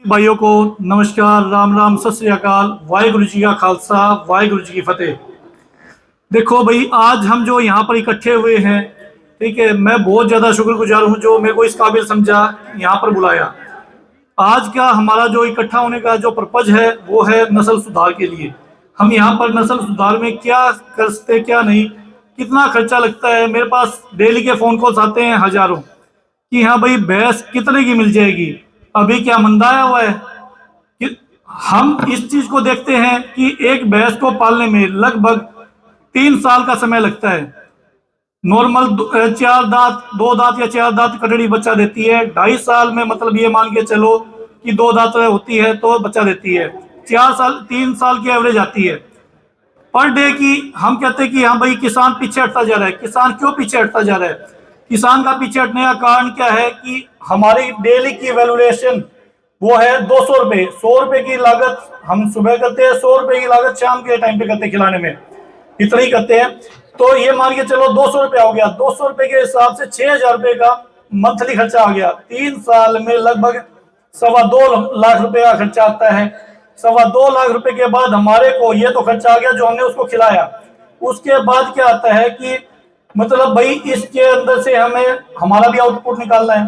भाइयों को नमस्कार, राम राम, सत श्री अकाल, वाहिगुरु जी का खालसा, वाहिगुरु जी की फतेह। देखो भाई, आज हम जो यहाँ पर इकट्ठे हुए हैं, ठीक है, मैं बहुत ज़्यादा शुक्रगुजार हूँ जो मेरे को इस काबिल समझा, यहाँ पर बुलाया। आज का हमारा जो इकट्ठा होने का जो पर्पज है वो है नस्ल सुधार के लिए। हम यहाँ पर नस्ल सुधार में क्या कर सकते, क्या नहीं, कितना खर्चा लगता है। मेरे पास डेली के फ़ोन कॉल्स आते हैं हज़ारों कि हाँ भाई, भैंस कितने की मिल जाएगी, अभी क्या मंदा आया हुआ है। कि हम इस चीज को देखते हैं कि एक भैंस को पालने में लगभग 3 साल का समय लगता है। नॉर्मल 4 दांत, 2 दांत या 4 दांत कटड़ी बच्चा देती है। 2.5 साल में, मतलब ये मान के चलो कि 2 दांत होती है तो बच्चा देती है। 4 साल, 3 साल की एवरेज आती है पर डे की। हम कहते हैं कि हाँ भाई, किसान पीछे हटता जा रहा है। किसान क्यों पीछे हटता जा रहा है? किसान का पीछे हटने का कारण क्या है कि हमारी डेली की वैल्यूएशन वो है 200 रुपए। 100 रुपए की लागत हम सुबह करते हैं, 100 रुपए की लागत शाम के टाइम पे करते हैं, खिलाने में इतना ही करते हैं। तो ये मान के चलो 200 रुपया हो गया। 200 रुपए के हिसाब से 6,000 रुपए का मंथली खर्चा आ गया। 3 साल में लगभग 2.25 लाख रुपए का खर्चा आता है। 2.25 लाख रुपए के बाद हमारे को ये तो खर्चा आ गया जो हमने उसको खिलाया। उसके बाद क्या आता है कि मतलब भाई इसके अंदर से हमें हमारा भी आउटपुट निकालना है।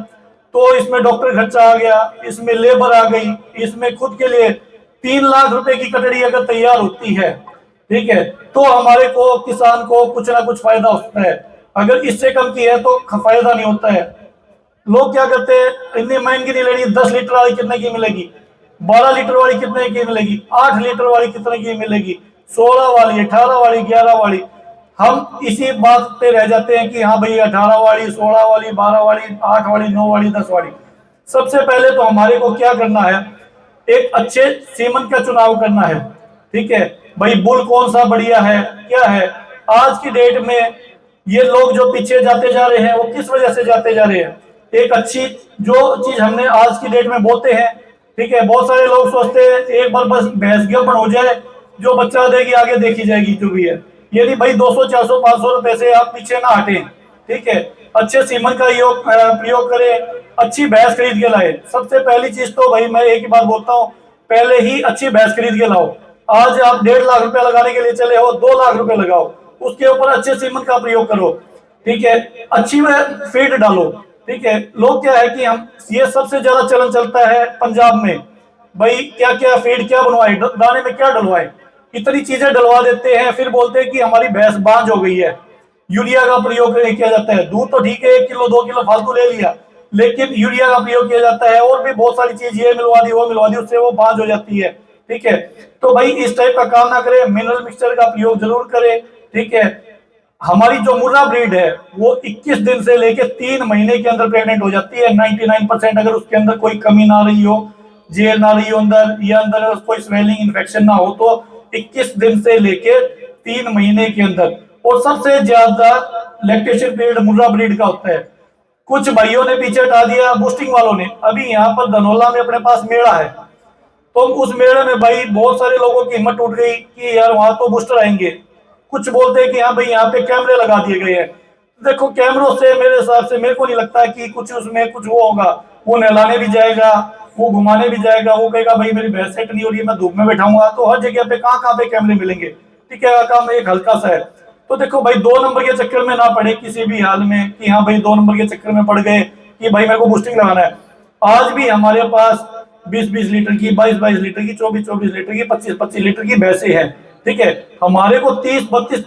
तो इसमें डॉक्टर खर्चा आ गया, इसमें लेबर आ गई, इसमें खुद के लिए 3 लाख रुपए की कटड़ी अगर तैयार होती है, ठीक है, तो हमारे को किसान को कुछ ना कुछ फायदा होता है। अगर इससे कम की है तो फायदा नहीं होता है। लोग क्या करते हैं, इतनी महंगी नहीं लेनी, 10 लीटर वाली कितने की मिलेगी, 12 लीटर वाली कितने की मिलेगी, 8 लीटर वाली कितने की मिलेगी, 16 वाली, 18 वाली, 11 वाली। हम इसी बात पे रह जाते हैं कि हाँ भाई 18 वाली, 16 वाली, 12 वाली, 8 वाली, 9 वाली, 10 वाली। सबसे पहले तो हमारे को क्या करना है, एक अच्छे सीमन का चुनाव करना है। ठीक है भाई, बुल कौन सा बढ़िया है, क्या है। आज की डेट में ये लोग जो पीछे जाते जा रहे हैं वो किस वजह से जाते जा रहे हैं? एक अच्छी जो चीज हमने आज की डेट में बोते हैं, ठीक है, बहुत सारे लोग सोचते हैं एक बार बस भैंस ज्ञापन हो जाए, जो बच्चा देगी आगे देखी जाएगी जो भी है। ये नहीं भाई, 200, 400, 500 रुपए से आप पीछे ना हटें। ठीक है, अच्छे सीमन का प्रयोग करें, अच्छी भैंस खरीद के लाए। सबसे पहली चीज तो भाई मैं एक ही बात बोलता हूँ, पहले ही अच्छी भैंस खरीद के लाओ। आज आप 1.5 लाख रुपया लगाने के लिए चले हो, 2 लाख रुपए लगाओ, उसके ऊपर अच्छे सीमन का प्रयोग करो। ठीक है, अच्छी में फीड डालो। ठीक है, लोग क्या है कि हम ये सबसे ज्यादा चलन चलता है पंजाब में, भाई क्या क्या फीड क्या बनवाए, दाने में क्या डलवाए, इतनी चीजें डलवा देते हैं, फिर बोलते हैं कि हमारी भैंस बांझ हो गई है। यूरिया का प्रयोग किया जाता है। दूध तो ठीक है, 1 किलो 2 किलो फालतू ले लिया, लेकिन यूरिया का प्रयोग किया जाता है और भी बहुत सारी चीज, ये मिलवा दी वो मिलवा दी, उससे वो बांझ हो जाती है। ठीक है, तो भाई इस टाइप का काम ना करें, मिनरल मिक्सचर का प्रयोग जरूर करें। ठीक है, हमारी जो मुर्रा ब्रीड है वो 21 दिन से लेकर 3 महीने के अंदर प्रेग्नेंट हो जाती है 99%। अगर उसके अंदर कोई कमी ना रही हो, जेल ना रही हो अंदर, या अंदर कोई स्वेलिंग इन्फेक्शन ना हो, तो 21 दिन से लेकर 3 महीने के अंदर। और सबसे ज्यादा लैक्टेशन पीरियड मुर्रा ब्रीड का होता है। कुछ भाइयों ने पीछे हटा दिया, बूस्टिंग वालों ने। अभी यहाँ पर धनौला में अपने पास मेला है, तो उस मेले में भाई बहुत सारे लोगों की हिम्मत टूट गई कि यार वहां तो बूस्टर आएंगे। कुछ बोलते हैं कि हाँ भाई यहाँ पे कैमरे लगा दिए गए हैं। देखो, कैमरों से मेरे हिसाब से मेरे को नहीं लगता कि कुछ उसमें कुछ वो होगा। वो नहलाने भी जाएगा, वो घुमाने भी जाएगा, वो कहेगा भाई मेरी भैंस सेट नहीं हो रही है, मैं धूप में बैठाऊंगा। तो हर जगह पे कहाँ कहाँ पे कैमरे मिलेंगे। ठीक है, काम एक हल्का सा है। तो देखो भाई, 2 नंबर के चक्कर में ना पड़े किसी भी हाल में कि हाँ भाई 2 नंबर के चक्कर में पड़ गए कि भाई मेरे को बूस्टिंग लगाना है। आज भी हमारे पास 20-20 लीटर की, 22-22 लीटर की, 24-24 लीटर की, 25-25 लीटर की भैंसें हैं। ठीक है, हमारे को 30-32,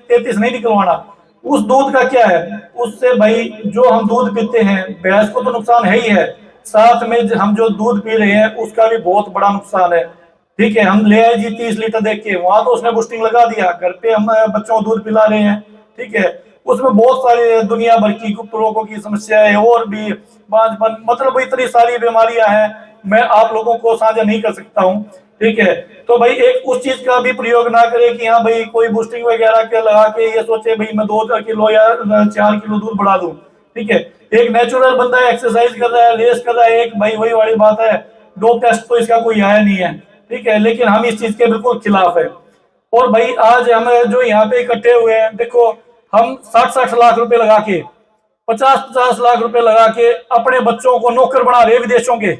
33 नहीं निकलवाना। उस दूध का क्या है, उससे भाई जो हम दूध पीते हैं, भैंस को तो नुकसान है ही है, साथ में हम जो दूध पी रहे हैं उसका भी बहुत बड़ा नुकसान है। ठीक है, हम ले आए जी 30 लीटर देख के, वहां तो उसने बूस्टिंग लगा दिया, घर पे हम बच्चों को दूध पिला रहे हैं। ठीक है, उसमें बहुत सारी दुनिया भर की गुप्त रोगों की समस्या है, और भी बांझपन, मतलब इतनी सारी बीमारियां हैं, मैं आप लोगों को साझा नहीं कर सकता हूँ। ठीक है, तो भाई एक उस चीज का भी प्रयोग ना करे कि हाँ भाई कोई बूस्टिंग वगैरह के लगा के ये सोचे भाई मैं 2 किलो या 4 किलो दूध बढ़ा दूं। ठीक है, एक नेचुरल बंदा है, एक्सरसाइज कर रहा है, रेस कर रहा है, एक भाई वही वाली बात है, डोप टेस्ट तो इसका कोई आया नहीं है। ठीक है, लेकिन हम इस चीज के बिल्कुल खिलाफ है। और भाई आज हम जो यहाँ पे इकट्ठे हुए हैं, देखो हम 60-60 लाख रुपए लगा के, 50-50 लाख रुपए लगा के अपने बच्चों को नौकर बना रहे विदेशों के।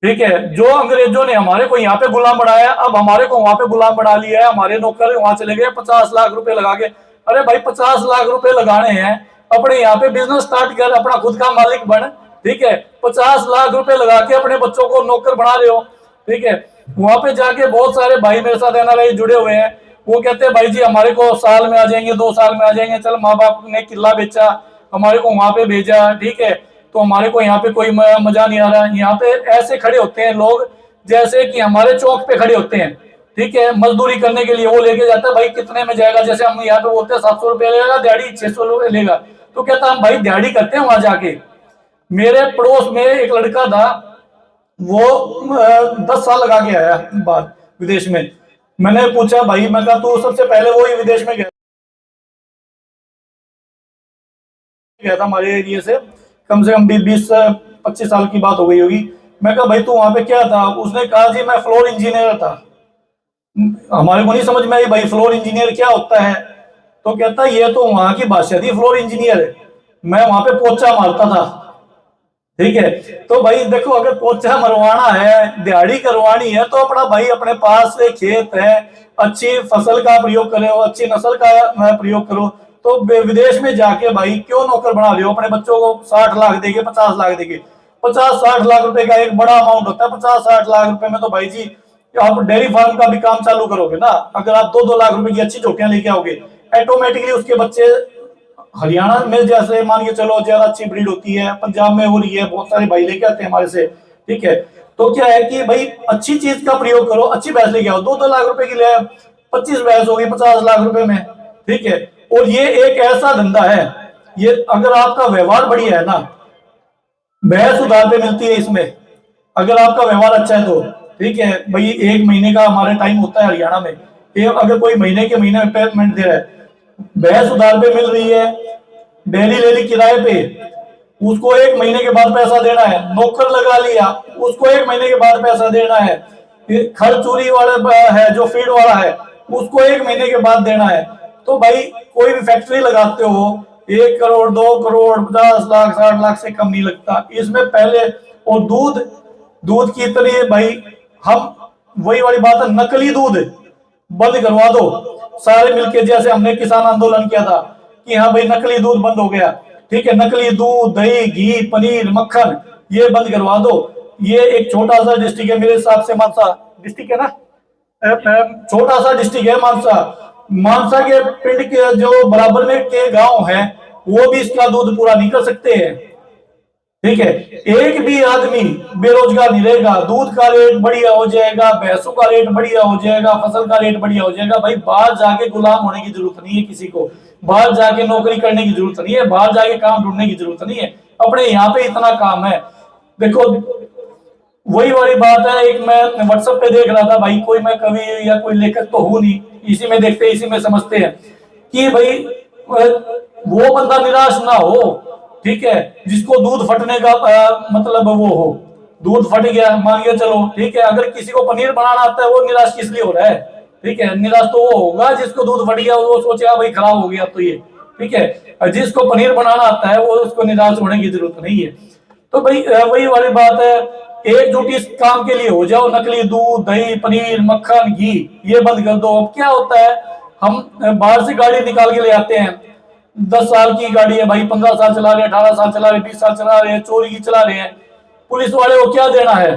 ठीक है, जो अंग्रेजों ने हमारे को यहाँ पे गुलाम बनाया, अब हमारे को वहां पे गुलाम बना लिया है, हमारे नौकर वहां चले गए 50 लाख रुपए लगा के। अरे भाई 50 लाख रुपए लगाने हैं, अपने यहाँ पे बिजनेस स्टार्ट कर, अपना खुद का मालिक बन। ठीक है, 50 लाख रुपए लगा के अपने बच्चों को नौकर बना रहे हो। ठीक है, वहां पे जाके बहुत सारे भाई मेरे साथ एनआरआई जुड़े हुए हैं, वो कहते हैं भाई जी हमारे को साल में आ जाएंगे, 2 साल में आ जाएंगे, चल माँ बाप ने किला बेचा, हमारे को वहां पे भेजा। ठीक है, तो हमारे को यहाँ पे कोई मजा नहीं आ रहा। यहाँ पे ऐसे खड़े होते हैं लोग जैसे कि हमारे चौक पे खड़े होते हैं। ठीक है, मजदूरी करने के लिए वो लेके जाता है, भाई कितने में जाएगा, जैसे हम यहाँ पे बोलते हैं 700 रुपये लेगा दिहाड़ी, 600 रुपये लेगा, तो कहता हम भाई दिहाड़ी करते हैं वहां जाके। मेरे पड़ोस में एक लड़का था, वो 10 साल लगा के आया बाहर विदेश में। मैंने पूछा भाई, मैं कहा तू सबसे पहले वो ही विदेश में गया था हमारे एरिया से, कम से कम 20-25 साल की बात हो गई होगी। मैं कहा भाई तू वहां पे क्या था, उसने कहा जी मैं फ्लोर इंजीनियर था। हमारे को नहीं समझ में आई भाई फ्लोर इंजीनियर क्या होता है, तो कहता ये तो वहां की भाषा थी फ्लोर इंजीनियर, मैं वहां पे पोचा मारता था। ठीक है, तो भाई देखो अगर पोचा मरवाना है, दिहाड़ी करवानी है, तो अपना भाई अपने पास से खेत है, अच्छी फसल का प्रयोग करो, अच्छी नस्ल का प्रयोग करो। तो विदेश में जाके भाई क्यों नौकर बना रहे हो अपने बच्चों को, 60 लाख देके 50 लाख देके, 50-60 लाख रुपए का एक बड़ा अमाउंट होता है। 50-60 लाख रुपए में तो भाई जी आप डेयरी फार्म का भी काम चालू करोगे ना, अगर आप 2-2 लाख रुपए की अच्छी झोटियां लेके आओगे, ऑटोमेटिकली उसके बच्चे हरियाणा में जैसे मान के चलो ज्यादा अच्छी ब्रीड होती है, पंजाब में हो रही है, बहुत सारे भाई लेके आते हैं हमारे से। ठीक है, तो क्या है कि भाई अच्छी चीज का प्रयोग करो, अच्छी भैंस लेके आओ, 2-2 लाख रुपए की ले, 25 भैंस होगी 50 लाख रुपए में। ठीक है, और ये एक ऐसा धंधा है, ये अगर आपका व्यवहार बढ़िया है ना, भैंस उधार पे मिलती है इसमें, अगर आपका व्यवहार अच्छा है तो। ठीक है भाई, 1 महीने का हमारे टाइम होता है हरियाणा में, अगर कोई महीने के महीने में पेमेंट दे रहा है, भैंस उधार पे मिल रही है, डेली ले ली किराए पे, उसको 1 महीने के बाद पैसा देना है, नौकर लगा लिया उसको 1 महीने के बाद पैसा देना है, खरचूरी वाला है जो फीड वाला है उसको 1 महीने के बाद देना है। तो भाई कोई भी फैक्ट्री लगाते हो, 1 करोड़ 2 करोड़ 50 लाख 60 लाख से कम नहीं लगता इसमें पहले। और दूध, दूध की इतनी भाई, हम वही वाली बात है, नकली दूध बंद करवा दो सारे मिलके, जैसे हमने किसान आंदोलन किया था कि हाँ भाई नकली दूध बंद हो गया। ठीक है, नकली दूध, दही, घी, पनीर, मक्खन ये बंद करवा दो। ये एक छोटा सा डिस्ट्रिक्ट है मेरे हिसाब से, मानसा डिस्ट्रिक्ट है ना, छोटा सा डिस्ट्रिक्ट है मानसा। मानसा के पिंड के जो बराबर में के गांव है वो भी इसका दूध पूरा नहीं कर सकते हैं। ठीक है, एक भी आदमी बेरोजगार नहीं रहेगा, दूध का रेट बढ़िया हो जाएगा, भैंसों का रेट बढ़िया हो जाएगा, फसल का रेट बढ़िया हो जाएगा। भाई बाहर जाके गुलाम होने की जरूरत नहीं है किसी को, बाहर जाके नौकरी करने की जरूरत नहीं है, बाहर जाके काम ढूंढने की जरूरत नहीं है, अपने यहाँ पे इतना काम है। देखो वही वाली बात है, एक मैं व्हाट्सएप पे देख रहा था भाई, कोई मैं कवि या कोई लेखक तो हूं नहीं, इसी में देखते इसी में समझते हैं कि भाई वो बंदा निराश ना हो। ठीक है, जिसको दूध फटने का मतलब वो हो, दूध फट गया मान के चलो। ठीक है, अगर किसी को पनीर बनाना आता है वो निराश किस लिए हो रहा है। ठीक है, निराश तो वो होगा जिसको दूध फट गया, वो सोचेगा भाई खराब हो गया तो ये। ठीक है, जिसको पनीर बनाना आता है वो, उसको निराश होने की जरूरत नहीं है। तो भाई वही वाली बात है, एकजुट इस काम के लिए हो जाओ, नकली दूध, दही, पनीर, मक्खन, घी ये बंद कर दो। अब क्या होता है, हम बाहर से गाड़ी निकाल के ले आते हैं, 10 साल की गाड़ी है भाई, 15 साल चला रहे हैं, 18 साल चला रहे हैं, 20 साल चला रहे हैं, चोरी की चला रहे हैं, पुलिस वाले को क्या देना है,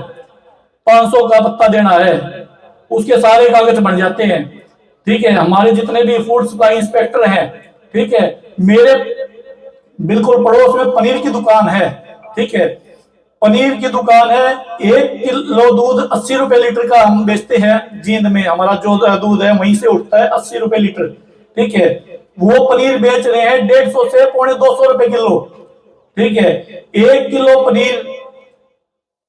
500 का पत्ता देना है, उसके सारे कागज बन जाते हैं। ठीक है, हमारे जितने भी फूड सप्लाई इंस्पेक्टर हैं, ठीक है, मेरे बिल्कुल पड़ोस में पनीर की दुकान है। ठीक है, पनीर की दुकान है, 1 किलो दूध 80 रुपए लीटर का हम बेचते हैं जींद में, हमारा जो दूध है वहीं से उठता है 80 रुपए लीटर। ठीक है, वो पनीर बेच रहे हैं 150 से 250 रुपए किलो। ठीक है, 1 किलो पनीर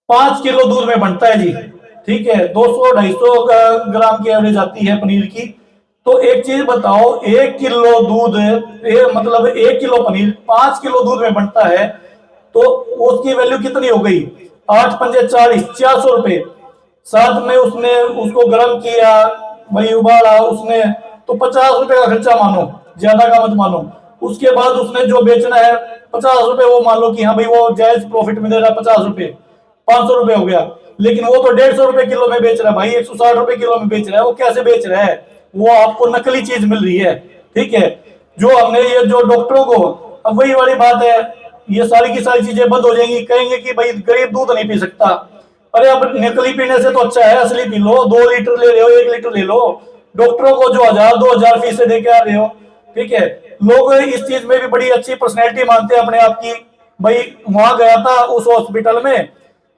5 किलो दूध में बनता है जी। ठीक है, 200-250 ग्राम की एवरेज आती है पनीर की। तो एक चीज बताओ, 1 किलो दूध मतलब 1 किलो पनीर 5 किलो दूध में बनता है, तो उसकी वैल्यू कितनी हो गई, 8 पंजे 40, 400 रुपए। साथ में उसने उसको गर्म किया, वही उबाला उसने, तो 50 रुपए का खर्चा मानो, ज्यादा का मत मानो। उसके बाद उसने जो बेचना है 50 रुपए, वो मान लो कि हाँ भाई वो जायज प्रॉफिट में दे रहा है 50 रुपए, 500 रुपए हो गया। लेकिन वो तो 150 रुपए किलो में बेच रहा है भाई, 160 रुपए किलो में बेच रहा है। वो कैसे बेच रहा है? वो आपको नकली चीज मिल रही है। ठीक है, जो हमने ये जो डॉक्टरों को, अब वही वाली बात है, ये सारी की सारी चीजें बंद हो जाएंगी, कहेंगे कि भाई गरीब दूध नहीं पी सकता। अरे अब नकली पीने से तो अच्छा है असली पी लो, 2 लीटर ले रहे हो, 1 लीटर ले लो। डॉक्टरों को जो 1000 2000 फीस दे के आ रहे हो। ठीक है, लोग इस चीज में भी बड़ी अच्छी पर्सनैलिटी मानते हैं अपने आप की। भाई वहां गया था उस हॉस्पिटल में,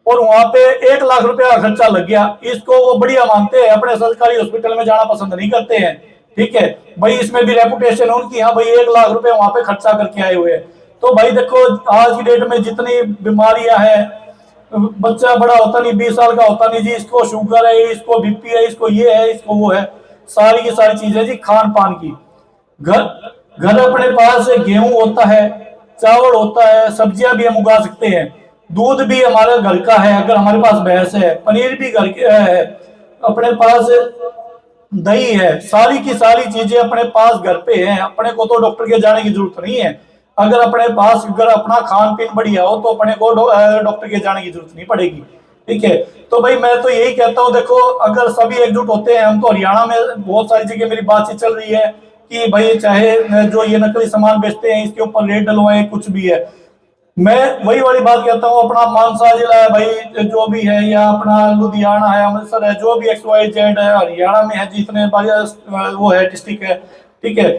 और वहां पे 1 लाख रुपया का खर्चा लग गया, इसको वो बढ़िया मानते हैं, अपने सरकारी हॉस्पिटल में जाना पसंद नहीं करते हैं। ठीक है भाई, इसमें भी रेपुटेशन उनकी, हाँ भाई 1 लाख रुपए वहां पे खर्चा करके आए हुए हैं। तो भाई देखो, आज की डेट में जितनी बीमारियां हैं, बच्चा बड़ा होता नहीं, 20 साल का होता नहीं जी, इसको शुगर है, इसको बीपी है, इसको ये है, इसको वो है। सारी की सारी चीजें जी खान पान की। घर घर अपने पास गेहूं होता है, चावल होता है, सब्जियां भी हम उगा सकते हैं, दूध भी हमारे घर का है अगर हमारे पास भैंस है, पनीर भी घर के है, अपने पास दही है, सारी की सारी चीजें अपने पास घर पे हैं। अपने को तो डॉक्टर के जाने की जरूरत नहीं है। अगर अपने पास अगर अपना खान पीन बढ़िया हो तो अपने को डॉक्टर के जाने की जरूरत नहीं पड़ेगी। ठीक है, तो भाई मैं तो यही कहता हूँ, देखो अगर सभी एकजुट होते हैं, हम तो हरियाणा में बहुत सारी जगह मेरी बातचीत चल रही है कि भाई चाहे जो ये नकली सामान बेचते हैं इसके ऊपर रेट डलवाएं, कुछ भी है। मैं वही वाली बात कहता हूँ, अपना मानसा जिला है भाई जो भी है, या अपना लुधियाना है, अमृतसर है, जो भी XYZ है, हरियाणा में है जितने वो है डिस्ट्रिक्ट है। ठीक है,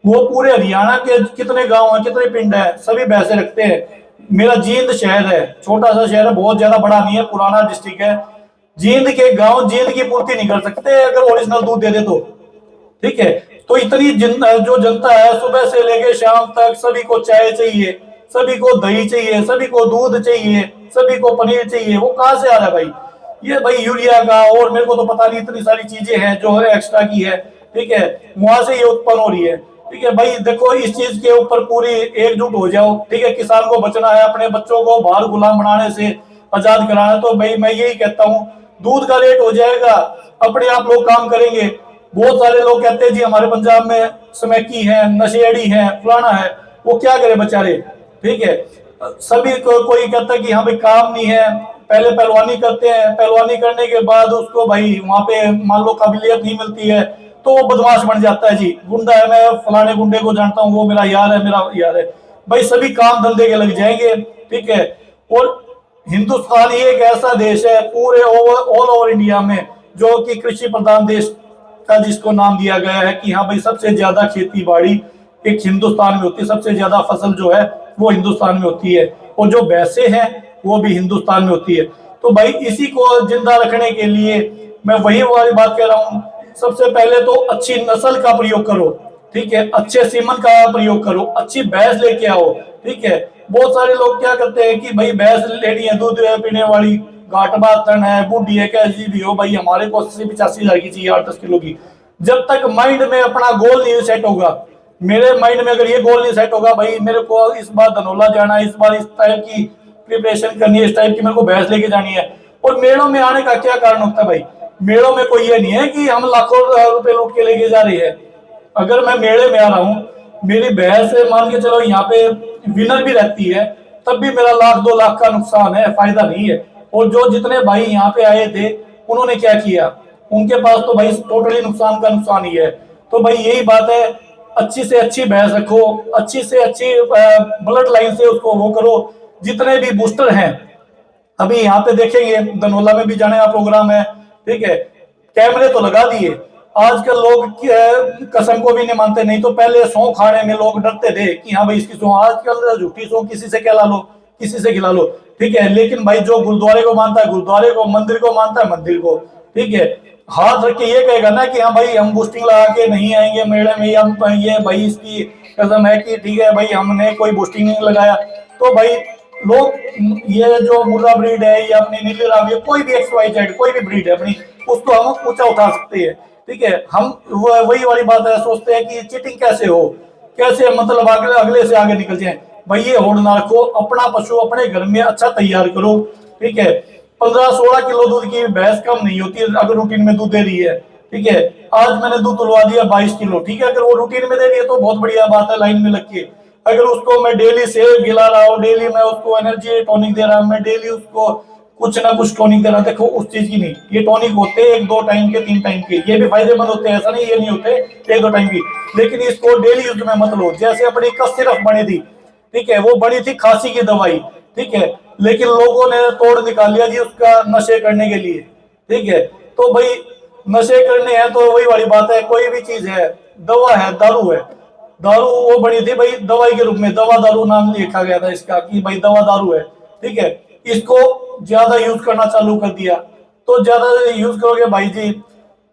वो पूरे हरियाणा के कितने गांव है, कितने पिंड है, सभी भैंसे रखते हैं। मेरा जींद शहर है, छोटा सा शहर है, बहुत ज्यादा बड़ा नहीं है, पुराना डिस्ट्रिक्ट है। जींद के गांव जींद की पूर्ति नहीं कर सकते अगर ओरिजिनल दूध दे दे तो। ठीक है, तो इतनी जो जनता है, सुबह से लेके शाम तक सभी को चाय चाहिए, सभी को दही चाहिए, सभी को दूध चाहिए, सभी को पनीर चाहिए। वो कहाँ से आ रहा है भाई? ये भाई यूरिया का, और मेरे को तो पता नहीं, इतनी सारी चीजें हैं जो है एक्स्ट्रा की है। ठीक है, वहां से ये उत्पन्न हो रही है। ठीक है भाई, देखो इस चीज के ऊपर पूरी एकजुट हो जाओ। ठीक है, किसान को बचना है, अपने बच्चों को बाहर गुलाम बनाने से आजाद कराना। तो भाई मैं यही कहता हूँ, दूध का रेट हो जाएगा, अपने आप लोग काम करेंगे। बहुत सारे लोग कहते हैं जी हमारे पंजाब में स्मैकी है, नशेड़ी है, फलाना है, वो क्या करे बेचारे। ठीक है, सभी को कोई कहता है कि हाँ भाई काम नहीं है, पहले पहलवानी करते हैं, पहलवानी करने के बाद उसको भाई वहां पे मान लो काबिलियत नहीं मिलती है तो वो बदमाश बन जाता है जी, गुंडा है, मैं फलाने गुंडे को जानता हूँ, वो मेरा यार है, मेरा यार है। भाई सभी काम धंधे के लग जाएंगे। ठीक है, और हिंदुस्तान ही एक ऐसा देश है पूरे ऑल ओवर इंडिया में जो कि कृषि प्रधान देश का जिसको नाम दिया गया है कि हाँ भाई सबसे ज्यादा खेती बाड़ी एक हिंदुस्तान में होती है, सबसे ज्यादा फसल जो है वो हिंदुस्तान में होती है, और जो भैंसे हैं वो भी हिंदुस्तान में होती है। तो भाई इसी को जिंदा रखने के लिए मैं वही वाली बात कह रहा हूँ, सबसे पहले तो अच्छी नस्ल का प्रयोग करो। ठीक है, अच्छे सीमन का प्रयोग करो, अच्छी भैंस लेके आओ। ठीक है, बहुत सारे लोग क्या करते हैं कि भाई भैंस लेनी है दूध पीने वाली, घाट बातन है, बूढ़ी है, कैसी भी हो भाई, हमारे को 80 85 हजार की चाहिए, 8 10 किलो की। जब तक माइंड में अपना गोल नहीं सेट होगा, मेरे माइंड में अगर ये गोल नहीं सेट होगा भाई मेरे को इस बार धनौला जाना है, इस बार इस टाइप की प्रिपरेशन करनी है, इस टाइप की मेरे को भैंस लेके जानी है। और मेलों में आने का क्या कारण होता है भाई? मेलों में कोई ये नहीं है कि हम लाखों रुपए लूट के लेके जा रही है। अगर मैं मेले में आ रहा हूँ, मेरी भैंस मान के चलो यहाँ पे विनर भी रहती है, तब भी मेरा 1 लाख 2 लाख का नुकसान है, फायदा नहीं है। और जो जितने भाई यहाँ पे आए थे उन्होंने क्या किया, उनके पास तो भाई टोटली नुकसान का नुकसान ही है। तो भाई यही बात है, अच्छी से अच्छी भैंस रखो, अच्छी से अच्छी ब्लड लाइन से उसको वो करो। जितने भी बूस्टर हैं, अभी यहाँ पे देखेंगे धनौला में भी जाने का प्रोग्राम है। ठीक है, कैमरे तो लगा दिए, आजकल लोग कसम को भी नहीं मानते। नहीं तो पहले सौ खाने में लोग डरते थे कि हाँ भाई इसकी सौ, आजकल झूठी सौ किसी से खिला लो, किसी से खिला लो। ठीक है, लेकिन भाई जो गुरुद्वारे को मानता है गुरुद्वारे को, मंदिर को मानता है मंदिर को। ठीक है, हाथ रख के ये कहेगा ना कि हाँ भाई हम बूस्टिंग लगा के नहीं आएंगे मेले में, हम ये भाई इसकी कसम है कि ठीक है भाई हमने कोई बूस्टिंग नहीं लगाया। तो भाई लोग ये जो मुर्रा ब्रीड है या अपनी नीली राम, ये कोई भी XYZ कोई भी ब्रीड है अपनी, उसको हम ऊंचा उठा सकते हैं। ठीक है, हम वही वाली बात है, सोचते हैं कि चीटिंग कैसे हो, कैसे मतलब अगले से आगे निकल जाए। भाई ये होड़ ना रखो, अपना पशु अपने घर में अच्छा तैयार करो। ठीक है, 15 16 किलो दूध की भैंस कम नहीं होती अगर रूटीन में दूध दे रही है। ठीक है, आज मैंने दूध तुलवा दिया 22 किलो। ठीक है, अगर वो रूटीन में दे रही है तो बहुत बढ़िया बात है, लाइन में लग के। अगर उसको मैं डेली सेब खिला रहा हूँ, डेली मैं उसको एनर्जी टॉनिक दे रहा हूँ, मैं डेली उसको कुछ ना कुछ टॉनिक देना, देखो उस चीज की नहीं, ये टॉनिक होते हैं 1-2 टाइम के 3 टाइम के, ये भी फायदेमंद होते हैं, ऐसा नहीं ये नहीं होते 1-2 टाइम की, लेकिन इसको डेली यूज में मत लो। जैसे अपनी कफ सिरप बनी थी, ठीक है, वो बनी थी खांसी की दवाई, ठीक है, लेकिन लोगों ने तोड़ निकाल लिया जी उसका नशे करने के लिए, ठीक है। तो भाई नशे करने हैं तो वही वाली बात है, कोई भी चीज है, दवा है, दारू है, दारू वो बनी थी भाई दवाई के रूप में, दवा दारू नाम लिखा गया था इसका कि भाई दवा दारू है, ठीक है। इसको ज्यादा यूज करना चालू कर दिया, तो ज्यादा यूज करोगे भाई जी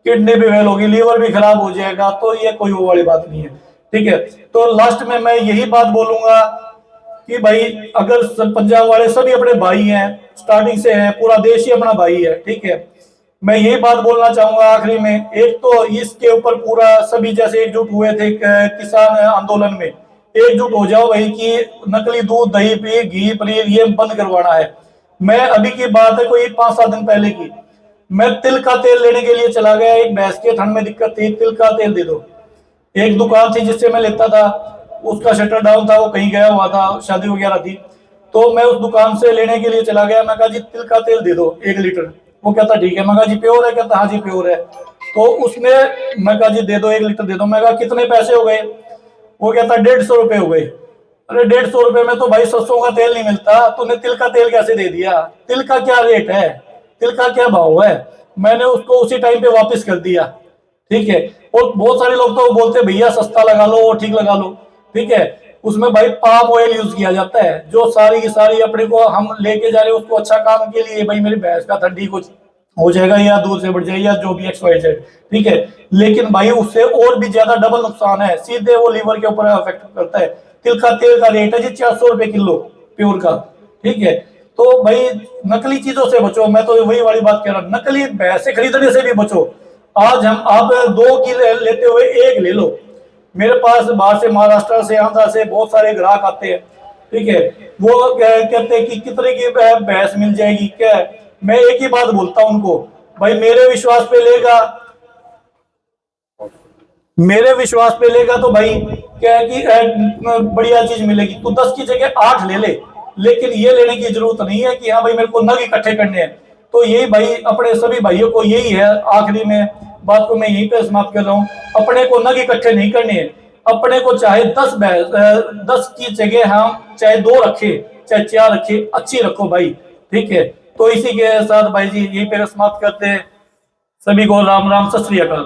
किडनी भी फेल होगी, लीवर भी खराब हो जाएगा, तो ये कोई वो वाली बात नहीं है, ठीक है। तो लास्ट में मैं यही बात बोलूंगा कि भाई अगर पंजाब वाले सभी अपने भाई हैं, स्टार्टिंग से हैं, पूरा देश ही अपना भाई है, ठीक है। मैं यही बात बोलना चाहूंगा आखिरी में, एक तो इसके ऊपर पूरा सभी जैसे एकजुट हुए थे किसान आंदोलन में, एकजुट हो जाओ भाई कि नकली दूध दही पे घी पनीर ये बंद करवाना है। मैं अभी की बात है कोई 5-7 दिन पहले की, मैं तिल का तेल लेने के लिए चला गया, एक भैंस के ठंड में दिक्कत थी, तिल का तेल दे दो। एक दुकान थी जिससे मैं लेता था, उसका शटर डाउन था, वो कहीं गया हुआ था, शादी वगैरह थी, तो मैं उस दुकान से लेने के लिए चला गया, मैं कहा जी तिल का तेल दे दो 1 लीटर। वो कहता ठीक है, मैं कहा जी प्योर है, कहता हाँ जी प्योर है। तो उसने, मैं कहा जी दे दो 1 लीटर दे दो, मैं कहा कितने पैसे हो गए, वो कहता 150 रुपए हो गए। अरे 150 रुपए में तो भाई सरसों का तेल नहीं मिलता, तूने तिल का तेल कैसे दे दिया, तिल का क्या रेट है, तिल का क्या भाव है। मैंने उसको उसी टाइम पे वापस कर दिया, ठीक है। और बहुत सारे लोग तो बोलते भैया सस्ता लगा लो और ठीक लगा लो, ठीक है, उसमें भाई पाम ऑयल यूज किया जाता है, जो सारी की सारी अपने को हम लेके जा रहे हैं उसको अच्छा काम के लिए, भाई मेरी भैंस का ठंडी कुछ हो जाएगा या दूध से बढ़ जाएगा या जो भी XYZ, ठीक है, लेकिन भाई उससे और भी ज्यादा डबल नुकसान है, सीधे वो लीवर के ऊपर अफेक्ट करता है। तिल का तेल का रेट है जी 400 रुपए किलो प्योर का, ठीक है। तो भाई नकली चीजों से बचो, मैं तो वही वाली बात कह रहा हूँ, नकली भैंसे खरीदने से भी बचो। आज हम आप 2 की लेते हुए 1 ले लो। मेरे पास बाहर से, महाराष्ट्र से, आंध्र से बहुत सारे ग्राहक आते हैं, ठीक है, वो कहते हैं कि कितने की भैंस मिल जाएगी क्या। मैं एक ही बात बोलता हूं उनको, भाई मेरे विश्वास पे लेगा, मेरे विश्वास पे लेगा तो भाई क्या है कि बढ़िया चीज मिलेगी, तो 10 की जगह 8 ले ले, लेकिन ये लेने की जरूरत नहीं है कि हाँ भाई मेरे को नग इकट्ठे करने हैं। तो यही भाई अपने सभी भाइयों को यही है, आखिरी में बात को मैं यहीं पे समाप्त कर रहा हूँ, अपने को नग इकट्ठे नहीं करने हैं, अपने को चाहे 10 की जगह हम चाहे 2 रखे, चाहे 4 रखे, अच्छी रखो भाई, ठीक है। तो इसी के साथ भाई जी यहीं पे समाप्त करते हैं, सभी को राम राम, सत श्री अकाल।